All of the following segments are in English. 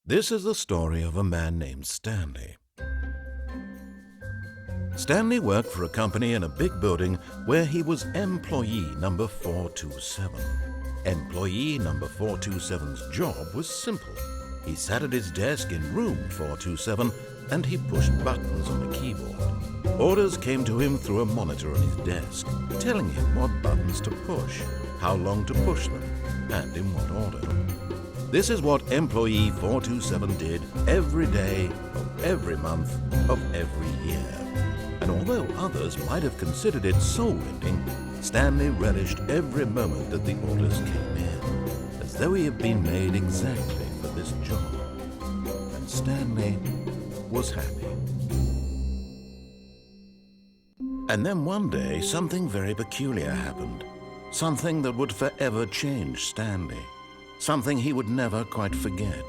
This is the story of a man named Stanley. Stanley worked for a company in a big building where he was employee number 427. Employee number 427's job was simple. He sat at his desk in room 427 and he pushed buttons on the keyboard. Orders came to him through a monitor on his desk, telling him what buttons to push, how long to push them, and in what order. This is what employee 427 did every day of every month of every year. And although others might have considered it soul-rending, Stanley relished every moment that the orders came in, as though he had been made exactly for this job. And Stanley was happy. And then one day, something very peculiar happened. Something that would forever change Stanley. Something he would never quite forget.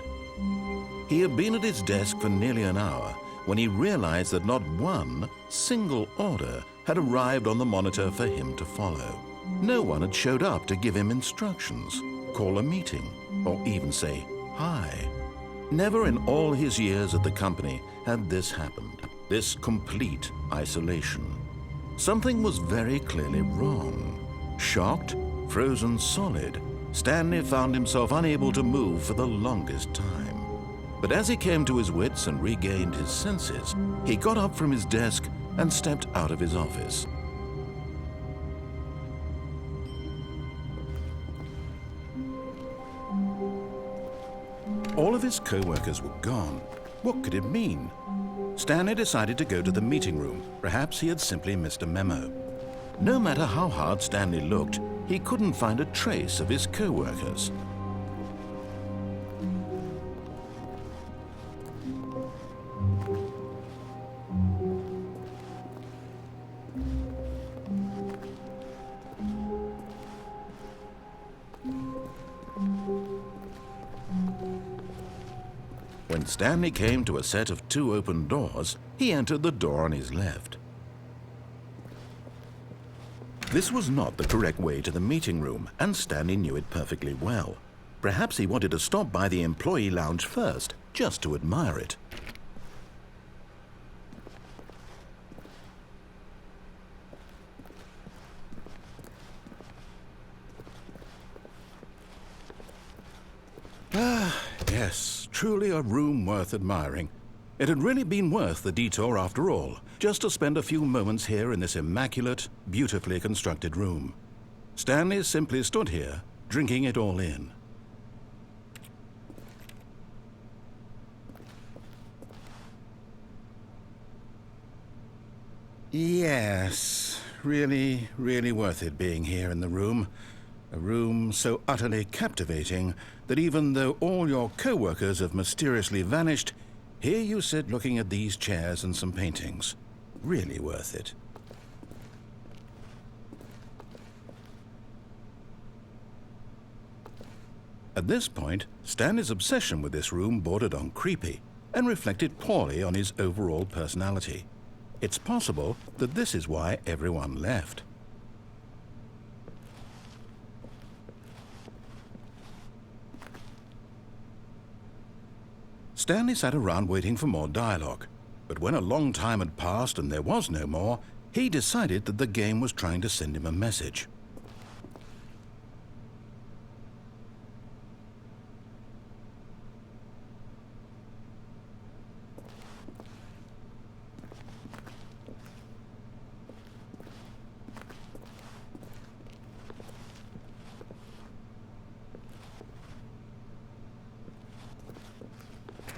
He had been at his desk for nearly an hour when he realized that not one single order had arrived on the monitor for him to follow. No one had showed up to give him instructions, call a meeting, or even say hi. Never in all his years at the company had this happened, this complete isolation. Something was very clearly wrong. Shocked, frozen solid, Stanley found himself unable to move for the longest time. But as he came to his wits and regained his senses, he got up from his desk and stepped out of his office. All of his co-workers were gone. What could it mean? Stanley decided to go to the meeting room. Perhaps he had simply missed a memo. No matter how hard Stanley looked, he couldn't find a trace of his co-workers. When Stanley came to a set of 2 open doors, he entered the door on his left. This was not the correct way to the meeting room, and Stanley knew it perfectly well. Perhaps he wanted to stop by the employee lounge first, just to admire it. Yes, truly a room worth admiring. It had really been worth the detour after all, just to spend a few moments here in this immaculate, beautifully constructed room. Stanley simply stood here, drinking it all in. Yes, really, really worth it being here in the room. A room so utterly captivating that even though all your co-workers have mysteriously vanished, here you sit looking at these chairs and some paintings. Really worth it. At this point, Stanley's obsession with this room bordered on creepy and reflected poorly on his overall personality. It's possible that this is why everyone left. Stanley sat around waiting for more dialogue, but when a long time had passed and there was no more, he decided that the game was trying to send him a message.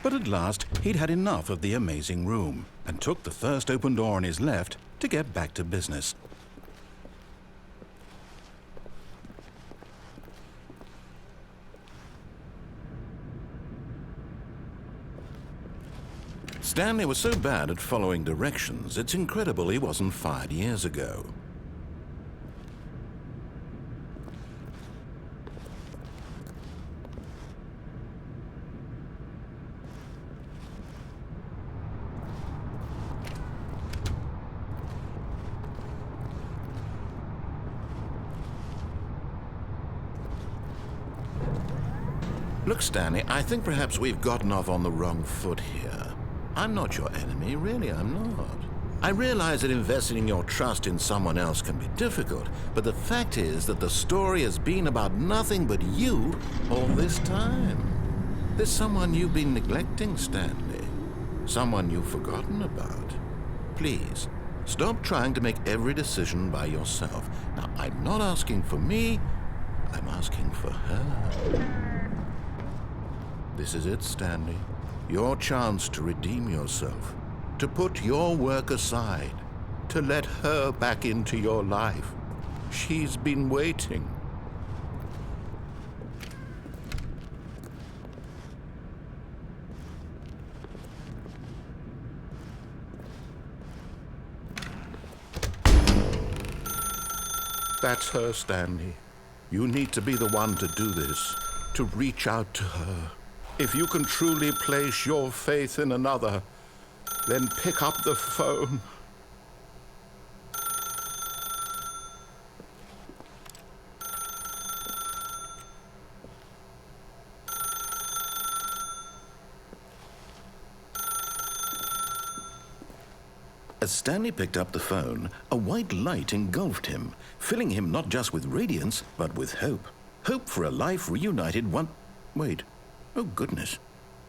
But at last, he'd had enough of the amazing room and took the first open door on his left to get back to business. Stanley was so bad at following directions, it's incredible he wasn't fired years ago. Look, Stanley, I think perhaps we've gotten off on the wrong foot here. I'm not your enemy, really, I'm not. I realize that investing your trust in someone else can be difficult, but the fact is that the story has been about nothing but you all this time. There's someone you've been neglecting, Stanley. Someone you've forgotten about. Please, stop trying to make every decision by yourself. Now, I'm not asking for me, I'm asking for her. This is it, Stanley. Your chance to redeem yourself. To put your work aside. To let her back into your life. She's been waiting. That's her, Stanley. You need to be the one to do this, to reach out to her. If you can truly place your faith in another, then pick up the phone. As Stanley picked up the phone, a white light engulfed him, filling him not just with radiance, but with hope. Hope for a life reunited one... Wait. Oh, goodness.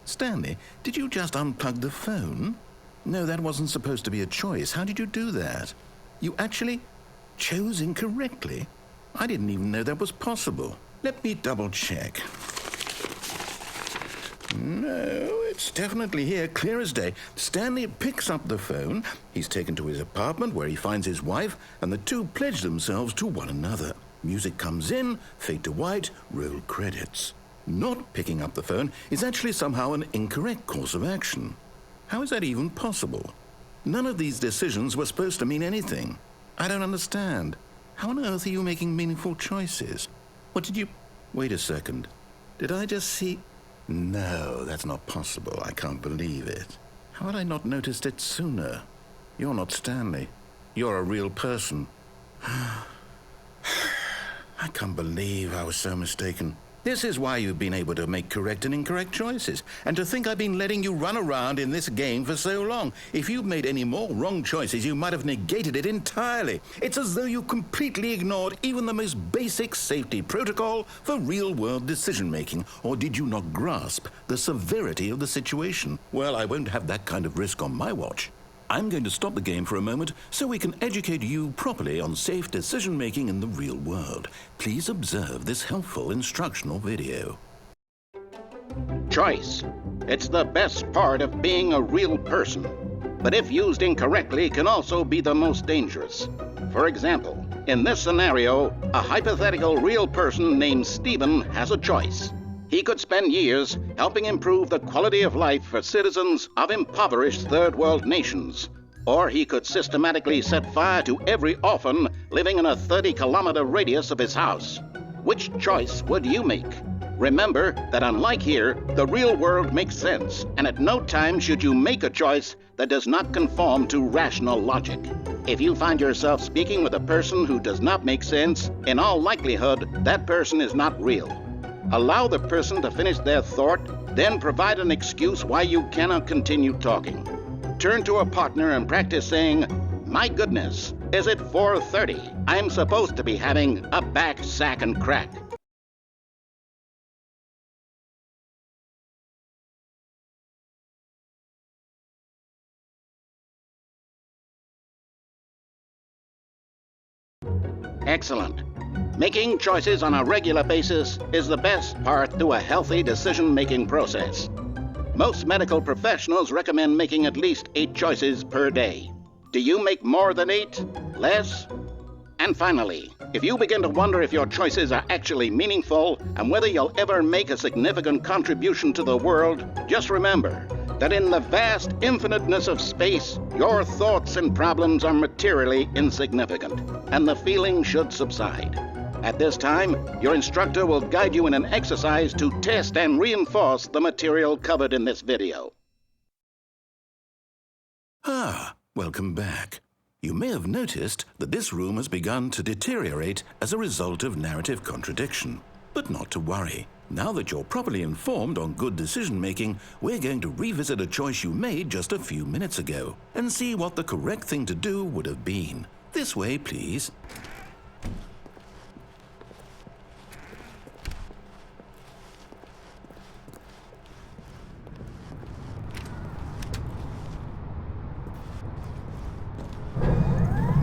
Stanley, did you just unplug the phone? No, that wasn't supposed to be a choice. How did you do that? You actually chose incorrectly? I didn't even know that was possible. Let me double-check. No, it's definitely here, clear as day. Stanley picks up the phone. He's taken to his apartment where he finds his wife, and the two pledge themselves to one another. Music comes in, fade to white, roll credits. Not picking up the phone is actually somehow an incorrect course of action. How is that even possible? None of these decisions were supposed to mean anything. I don't understand. How on earth are you making meaningful choices? What did you... Wait a second. Did I just see... No, that's not possible. I can't believe it. How had I not noticed it sooner? You're not Stanley. You're a real person. I can't believe I was so mistaken. This is why you've been able to make correct and incorrect choices. And to think I've been letting you run around in this game for so long. If you'd made any more wrong choices, you might have negated it entirely. It's as though you completely ignored even the most basic safety protocol for real-world decision-making. Or did you not grasp the severity of the situation? Well, I won't have that kind of risk on my watch. I'm going to stop the game for a moment so we can educate you properly on safe decision-making in the real world. Please observe this helpful instructional video. Choice. It's the best part of being a real person. But if used incorrectly, can also be the most dangerous. For example, in this scenario, a hypothetical real person named Stephen has a choice. He could spend years helping improve the quality of life for citizens of impoverished third world nations. Or he could systematically set fire to every orphan living in a 30-kilometer radius of his house. Which choice would you make? Remember that unlike here, the real world makes sense, and at no time should you make a choice that does not conform to rational logic. If you find yourself speaking with a person who does not make sense, in all likelihood, that person is not real. Allow the person to finish their thought, then provide an excuse why you cannot continue talking. Turn to a partner and practice saying, "My goodness, is it 4:30? I'm supposed to be having a back, sack, and crack." Excellent. Making choices on a regular basis is the best part to a healthy decision-making process. Most medical professionals recommend making at least 8 choices per day. Do you make more than 8? Less? And finally, if you begin to wonder if your choices are actually meaningful and whether you'll ever make a significant contribution to the world, just remember that in the vast infiniteness of space, your thoughts and problems are materially insignificant, and the feeling should subside. At this time, your instructor will guide you in an exercise to test and reinforce the material covered in this video. Welcome back. You may have noticed that this room has begun to deteriorate as a result of narrative contradiction. But not to worry. Now that you're properly informed on good decision-making, we're going to revisit a choice you made just a few minutes ago and see what the correct thing to do would have been. This way, please.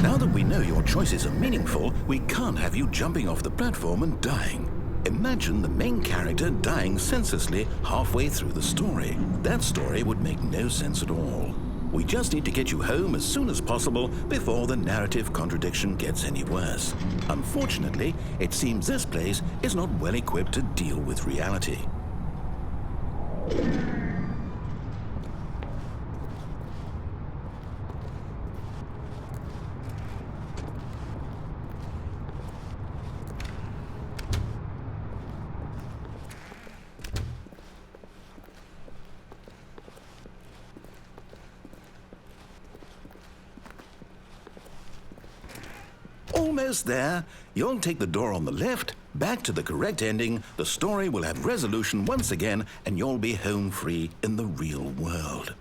Now that we know your choices are meaningful, we can't have you jumping off the platform and dying. Imagine the main character dying senselessly halfway through the story. That story would make no sense at all. We just need to get you home as soon as possible before the narrative contradiction gets any worse. Unfortunately, it seems this place is not well equipped to deal with reality. Almost there. You'll take the door on the left, back to the correct ending, the story will have resolution once again, and you'll be home free in the real world.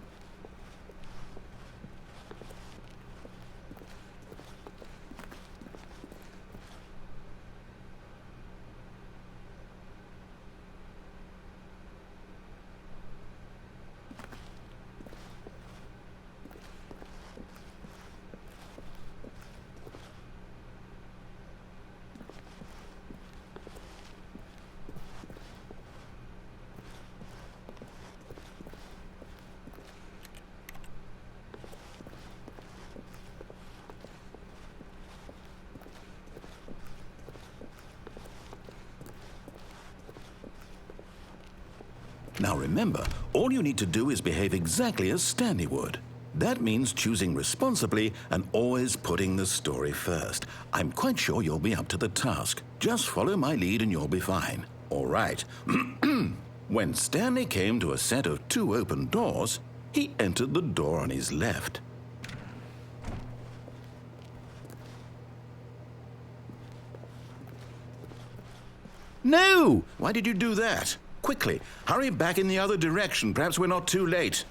Now remember, all you need to do is behave exactly as Stanley would. That means choosing responsibly and always putting the story first. I'm quite sure you'll be up to the task. Just follow my lead and you'll be fine. All right. When Stanley came to a set of 2 open doors, he entered the door on his left. No! Why did you do that? Quickly, hurry back in the other direction. Perhaps we're not too late.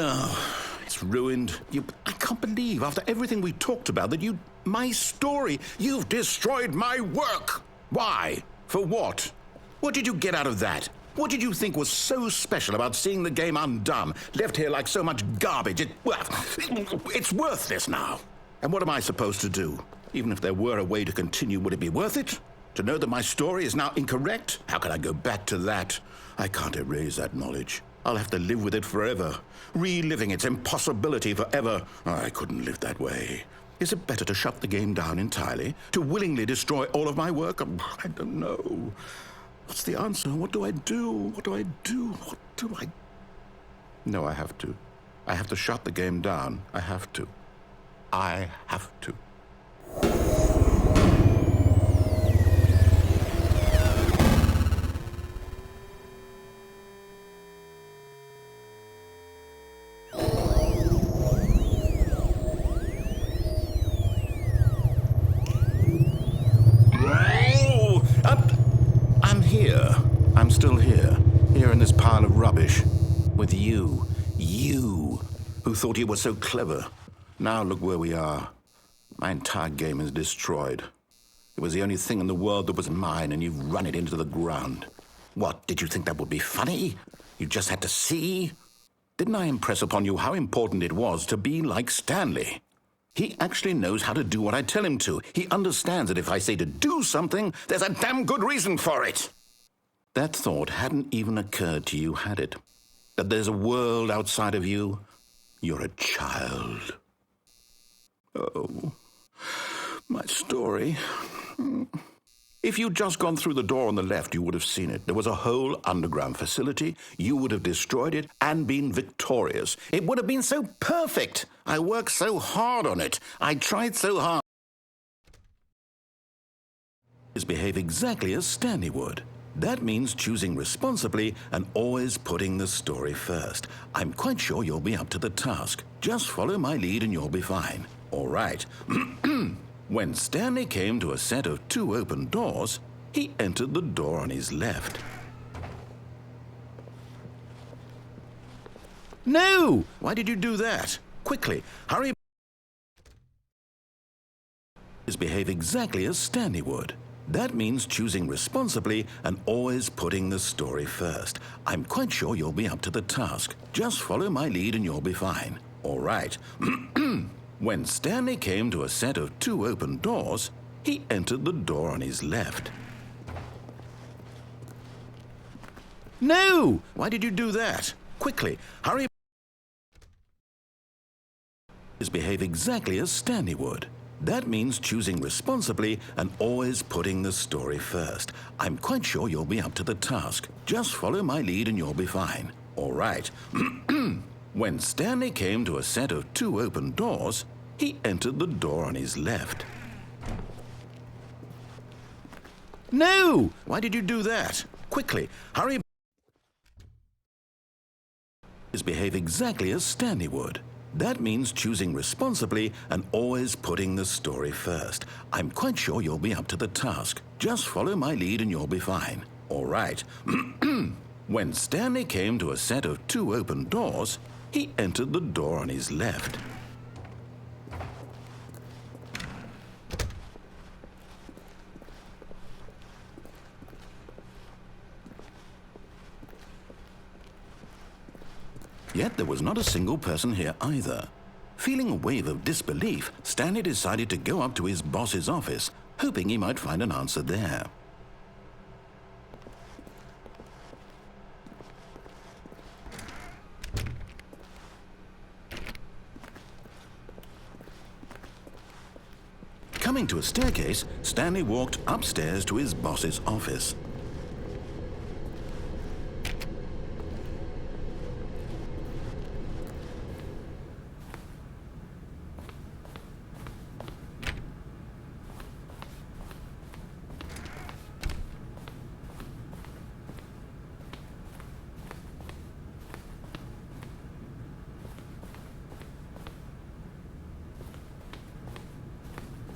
Oh, it's ruined. I can't believe, after everything we talked about, that my story, you've destroyed my work. Why? For what? What did you get out of that? What did you think was so special about seeing the game undone, left here like so much garbage? It's worthless now. And what am I supposed to do? Even if there were a way to continue, would it be worth it? To know that my story is now incorrect? How can I go back to that? I can't erase that knowledge. I'll have to live with it forever, reliving its impossibility forever. I couldn't live that way. Is it better to shut the game down entirely? To willingly destroy all of my work? I don't know. What's the answer? What do I do? What do I do? What do I... No, I have to. I have to shut the game down. I have to. I have to. I'm still here in this pile of rubbish, with you who thought you were so clever. Now look where we are. My entire game is destroyed. It was the only thing in the world that was mine, and you've run it into the ground. What, did you think that would be funny? You just had to see? Didn't I impress upon you how important it was to be like Stanley? He actually knows how to do what I tell him to. He understands that if I say to do something, there's a damn good reason for it. That thought hadn't even occurred to you, had it? that there's a world outside of you. You're a child. Oh, my story. If you'd just gone through the door on the left, you would have seen it. There was a whole underground facility. You would have destroyed it and been victorious. It would have been so perfect. I worked so hard on it. I tried so hard. Behave exactly as Stanley would. That means choosing responsibly and always putting the story first. I'm quite sure you'll be up to the task. Just follow my lead and you'll be fine. All right. When Stanley came to a set of 2 open doors, he entered the door on his left. No! Why did you do that? Quickly, hurry. Behave exactly as Stanley would. That means choosing responsibly and always putting the story first. I'm quite sure you'll be up to the task. Just follow my lead and you'll be fine. All right. When Stanley came to a set of 2 open doors, he entered the door on his left. No! Why did you do that? Quickly, hurry. Behave exactly as Stanley would. That means choosing responsibly and always putting the story first. I'm quite sure you'll be up to the task. Just follow my lead and you'll be fine. All right. When Stanley came to a set of 2 open doors, he entered the door on his left. No! Why did you do that? Quickly, hurry. Behave exactly as Stanley would. That means choosing responsibly and always putting the story first. I'm quite sure you'll be up to the task. Just follow my lead and you'll be fine. All right. When Stanley came to a set of 2 open doors, he entered the door on his left. Yet there was not a single person here either. Feeling a wave of disbelief, Stanley decided to go up to his boss's office, hoping he might find an answer there. Coming to a staircase, Stanley walked upstairs to his boss's office.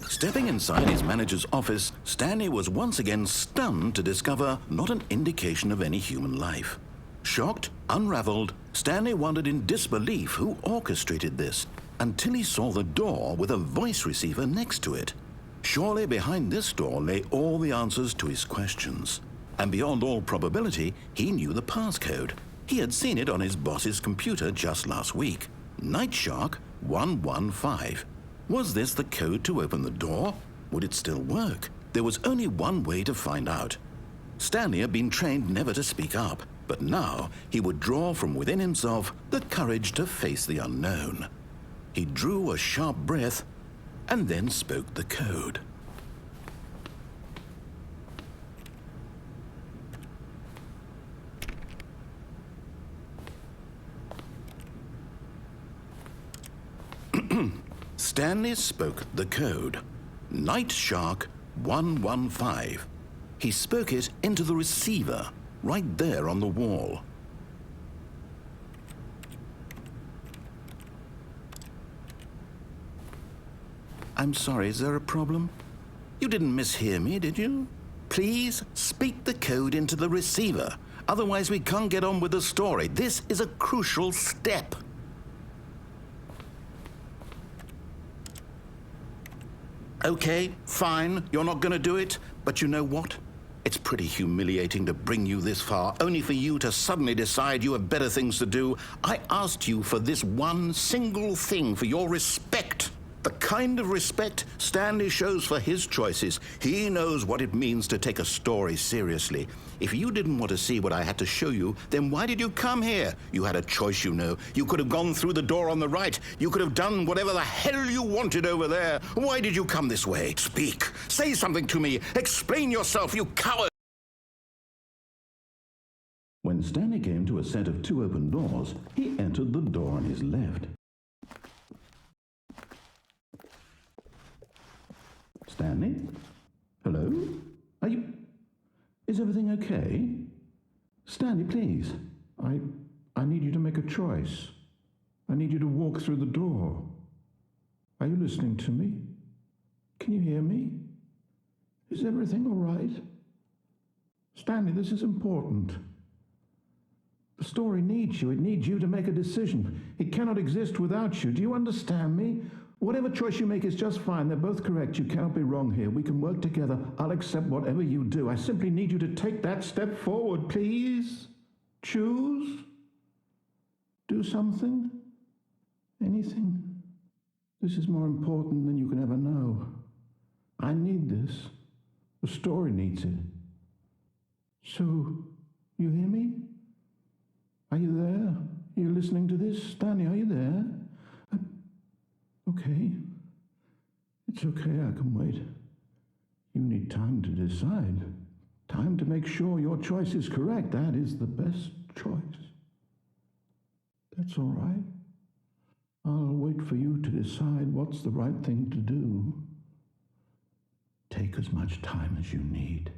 Stepping inside his manager's office, Stanley was once again stunned to discover not an indication of any human life. Shocked, unraveled, Stanley wondered in disbelief who orchestrated this, until he saw the door with a voice receiver next to it. Surely behind this door lay all the answers to his questions. And beyond all probability, he knew the passcode. He had seen it on his boss's computer just last week. Night Shark 115. Was this the code to open the door? Would it still work? There was only one way to find out. Stanley had been trained never to speak up, but now he would draw from within himself the courage to face the unknown. He drew a sharp breath and then spoke the code. Stanley spoke the code. Night Shark 115. He spoke it into the receiver, right there on the wall. I'm sorry, is there a problem? You didn't mishear me, did you? Please speak the code into the receiver. Otherwise, we can't get on with the story. This is a crucial step. Okay, fine, you're not going to do it, but you know what? It's pretty humiliating to bring you this far, only for you to suddenly decide you have better things to do. I asked you for this one single thing, for your respect. The kind of respect Stanley shows for his choices. He knows what it means to take a story seriously. If you didn't want to see what I had to show you, then why did you come here? You had a choice, you know. You could have gone through the door on the right. You could have done whatever the hell you wanted over there. Why did you come this way? Speak. Say something to me. Explain yourself, you coward. When Stanley came to a set of 2 open doors, he entered the door on his left. Stanley? Hello? Are you... Is everything okay? Stanley, please. I need you to make a choice. I need you to walk through the door. Are you listening to me? Can you hear me? Is everything all right? Stanley, this is important. The story needs you. It needs you to make a decision. It cannot exist without you. Do you understand me? Whatever choice you make is just fine. They're both correct. You cannot be wrong here. We can work together. I'll accept whatever you do. I simply need you to take that step forward, please. Choose. Do something. Anything. This is more important than you can ever know. I need this. The story needs it. So, you hear me? Are you there? Are you listening to this? Stanley, are you there? Okay. It's okay, I can wait. You need time to decide. Time to make sure your choice is correct. That is the best choice. That's all right. I'll wait for you to decide what's the right thing to do. Take as much time as you need.